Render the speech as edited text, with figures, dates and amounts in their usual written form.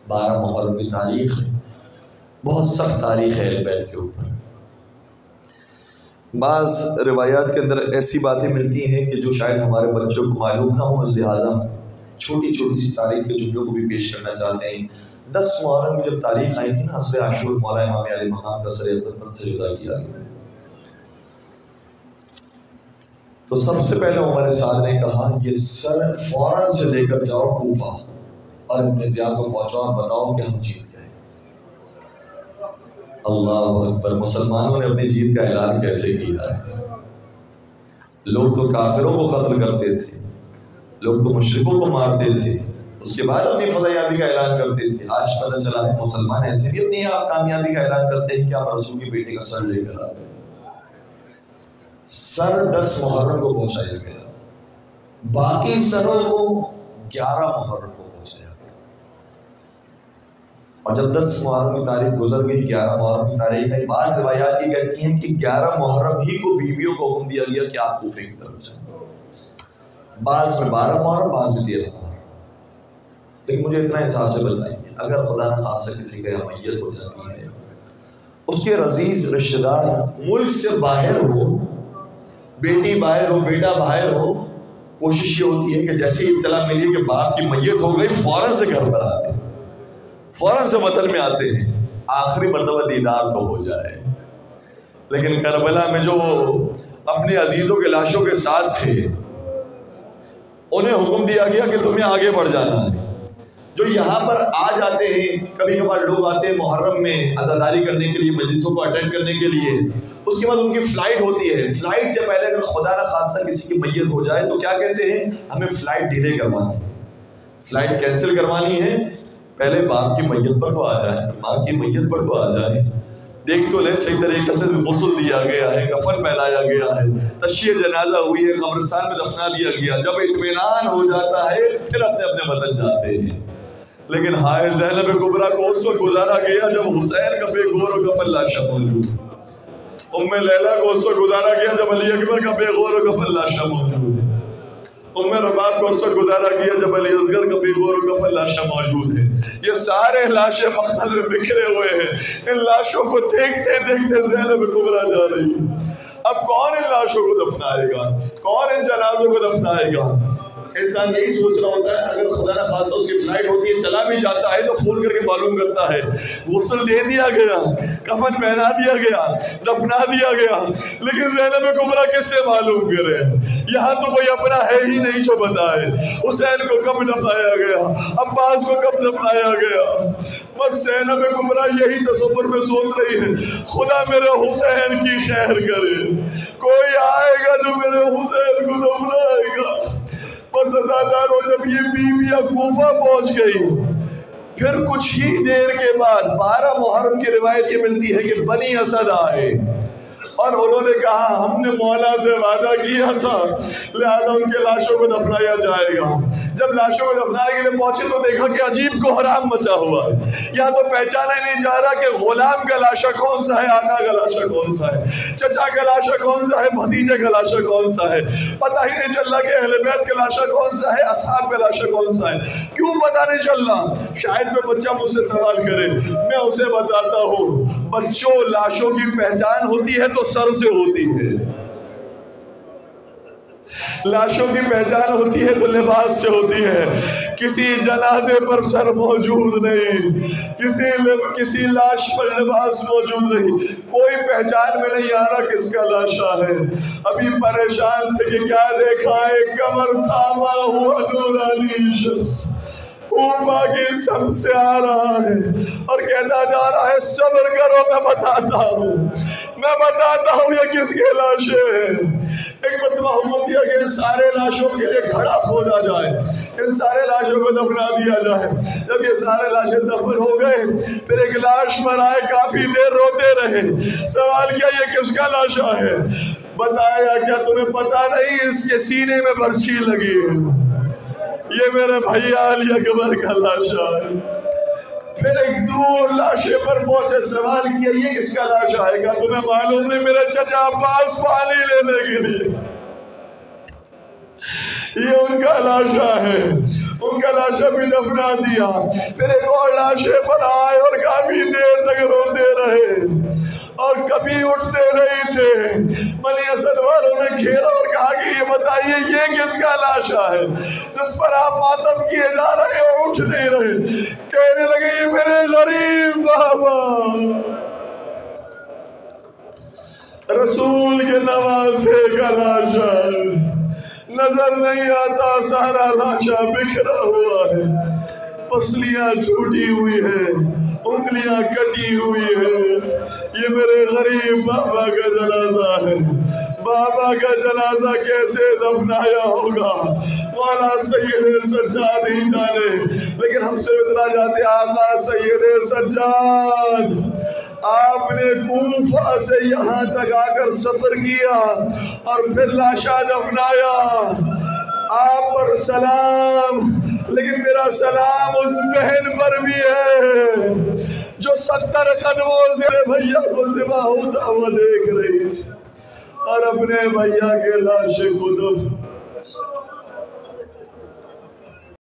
12 محرم کی تاریخ ہے، بہت سخت تاریخ ہے اہل بیت کے اوپر۔ بعض روایات کے اندر ایسی باتیں ملتی ہیں کہ جو شاید ہمارے بچوں کو معلوم نہ ہو، اس لہٰذا چھوٹی چھوٹی سی تاریخ کے جملوں کو بھی پیش کرنا چاہتے ہیں۔ 10 محرم کی جب تاریخ آئی تھی نا، حسب عاشور مولا امام علی مقام کا سر عقیدت سے جدا کیا گیا، تو سب سے پہلے عمر سعد نے کہا یہ سر فوراً سے لے کر جاؤ کوفہ اور ابن زیاد کو پہنچاؤ اور بتاؤ کہ ہم جیت گئے۔ اللہ اکبر! مسلمانوں نے اپنی جیت کا اعلان کیسے کیا ہے؟ لوگ تو کافروں کو قتل کرتے تھے، لوگ تو مشرکوں کو مارتے تھے، اس کے بعد اپنی فتح یابی کا اعلان کرتے تھے۔ آج پتہ چلا ہے مسلمان ایسے بھی اپنی کامیابی کا اعلان کرتے ہیں کہ آپ رسول کی بیٹی کا سر لے کر آ گئے۔ سر 10 محرم کو پہنچایا گیا، باقی سروں کو 11 محرم کو پہنچایا گیا، اور جب 10 محرم کی تاریخ گزر گئی، 11 محرم کی تاریخ ہے، بعض روایات یہ کہتی ہیں کہ 11 محرم ہی کو بیویوں کو حکم دیا گیا کہ آپ کوفے کی طرف جائیں۔ بعض میں 12 محرم، بعض میں 13 محرم۔ لیکن مجھے اتنا احساس سے بتائیں گے، اگر خدا نہ خاصہ کسی کا میت ہو جاتی ہے، اس کے عزیز رشتہ دار ملک سے باہر ہو، بیٹی باہر ہو، بیٹا باہر ہو، کوشش یہ ہوتی ہے کہ جیسے اطلاع ملی کہ باپ کی میت ہو گئی، فوراً سے گھر پر آتے ہیں، فوراً سے وطن میں آتے ہیں، آخری مرتبہ دیدار تو ہو جائے۔ لیکن کربلا میں جو اپنے عزیزوں کے لاشوں کے ساتھ تھے، انہیں حکم دیا گیا کہ تمہیں آگے بڑھ جانا ہے۔ جو یہاں پر آ جاتے ہیں، کبھی کبھار لوگ آتے ہیں محرم میں عزاداری کرنے کے لیے، مجلسوں کو اٹینڈ کرنے کے لیے، اس کے بعد ان کی فلائٹ ہوتی ہے۔ فلائٹ سے پہلے اگر خدا نہ خاصہ کسی کی میت ہو جائے تو کیا کہتے ہیں؟ ہمیں فلائٹ ڈیلے کروانی ہے، فلائٹ کینسل کروانی ہے، پہلے باپ کی میت پر تو آ جائے، ماں کی میت پر تو آ جائے، دیکھ تو لے صحیح طریقے سے غسل دیا گیا ہے، کفن پہنایا گیا ہے، تشییع جنازہ ہوئی ہے، قبرستان میں دفنا دیا گیا، جب اطمینان ہو جاتا ہے پھر اپنے اپنے وطن جاتے ہیں۔ لیکن ہائے زینب کبریٰ کو اس وقت گزارا گیا جب حسین کا بے غور و کفن لاشا موجود، ام لیلہ کو اس وقت گزارا گیا جب علی اکبر کا بے غور و کفن لاشا موجود ہے، ام رباب کو اس وقت گزارا گیا جب علی اصغر کا بے غور و کفن لاشا موجود ہے۔ یہ سارے لاشیں مقتل میں بکھرے ہوئے ہیں، ان لاشوں کو دیکھتے دیکھتے زینب کبریٰ جا رہی ہے۔ اب کون ان لاشوں کو دفنائے گا؟ کون ان جنازوں کو دفنائے گا؟ انسان یہی سوچ رہا ہوتا ہے، اگر خدا نہ خاصہ اس کی فلائٹ ہوتی ہے، چلا بھی جاتا ہے تو فون کر کے معلوم کرتا ہے، غسل دے دیا گیا، کفن پہنا دیا گیا، دفنا دیا گیا، لیکن زینب کبریٰ کس سے معلوم کرے؟ یہاں تو کوئی اپنا ہے ہی نہیں جو بتائے، حسین کو کب دفنایا گیا، عباس کو کب دفنایا گیا۔ بس زینب کبریٰ یہی تصور میں سوچ رہی ہے، خدا میرے حسین کی خیر کرے، کوئی آئے گا جو میرے حسین کو دفنائے گا۔ بس عزاداروں جب یہ بیویاں کوفہ پہنچ گئی، پھر کچھ ہی دیر کے بعد 12 محرم کی روایت یہ ملتی ہے کہ بنی اسد آئے اور انہوں نے کہا ہم نے مولا سے وعدہ کیا تھا لہذا ان کے لاشوں کو دفنایا جائے گا۔ جب لاشوں کو دفنانے کے لیے پہنچے تو دیکھا کہ عجیب کوہرام مچا ہوا ہے، یا تو پہچانا ہی نہیں جا رہا کہ غلام کا لاشا کون سا ہے، آقا کا لاشا کون سا ہے، چچا کا لاشا کون سا ہے، بھتیجے کا لاشا کون سا ہے، پتہ ہی نہیں چل رہا کہ اہل بیت کا لاشا کون سا ہے، اصحاب کا لاشا کون سا ہے۔ کیوں پتہ نہیں چل رہا؟ شاید کوئی بچہ مجھ سے سوال کرے، میں اسے بتاتا ہوں، بچوں لاشوں کی پہچان ہوتی ہے تو سر سے ہوتی ہے، لاشوں کی پہچان ہوتی ہے تو لباس سے ہوتی ہے۔ کسی جنازے پر سر موجود نہیں، کسی لاش پر لباس موجود نہیں، کوئی پہچان میں نہیں آ رہا کس کا لاشا ہے۔ ابھی پریشان تھے کہ کیا دیکھا ہے، کمر تھاما ہوا نورانی شخص کوفہ کی سمت سے آ رہا ہے اور کہتا جا رہا ہے صبر کرو میں بتاتا ہوں یہ کس کے لاشیں ہیں۔ ایک مرتبہ حکم دیا کہ ان سارے لاشوں کے لیے گھڑا کھودا جائے، ان سارے لاشوں کو دفنا دیا جائے۔ جب یہ سارے لاشیں دفن ہو گئے پھر ایک لاش پر آئے، کافی دیر روتے رہے، سوال کیا یہ کس کا لاشا ہے؟ بتایا کیا تمہیں پتہ نہیں اس کے سینے میں برچھی لگی ہے، یہ میرے بھیا علی اکبر کا لاشا ہے۔ پھر ایک دور لاشے پر پہنچے، سوال کیا یہ کس کا لاشا ہے؟ کہا تمہیں معلوم نہیں میرے چچا عباس پانی لینے کے لیے یہ ان کا لاشا ہے۔ ان کا لاشا بھی دفنا دیا، پھر ایک اور لاشیں بنائے اور کافی دیر تک روتے رہے اور کبھی اٹھتے نہیں تھے۔ بنی اسد والوں نے گھیرا اور کہا کہ یہ بتائیے یہ کس کا لاشا ہے جس پر آپ ماتم کیے جا رہے اور اٹھ نہیں رہے؟ کہنے لگے یہ میرے غریب بابا رسول کے نواسے کا لاشا ہے، نظر نہیں آتا، سارا لاشا بکھرا ہوا ہے، پسلیاں ٹوٹی ہوئی ہے، انگلیاں کٹی ہوئی ہے، یہ میرے غریب بابا کا جنازہ ہے۔ بابا کا جنازہ کیسے دفنایا ہوگا مولا سید سجاد ہی جانے، لیکن ہم سے اتنا جاتے آقا سید سجاد آپ نے کوفہ سے یہاں تک آ کر سفر کیا اور پھر لاشا دفنایا، آپ پر سلام، لیکن میرا سلام اس بہن پر بھی ہے جو 70 قدموں سے بھیا کو ذبح ہوتا ہوا دیکھ رہی تھی اور اپنے بھیا کے لاشے کو دفن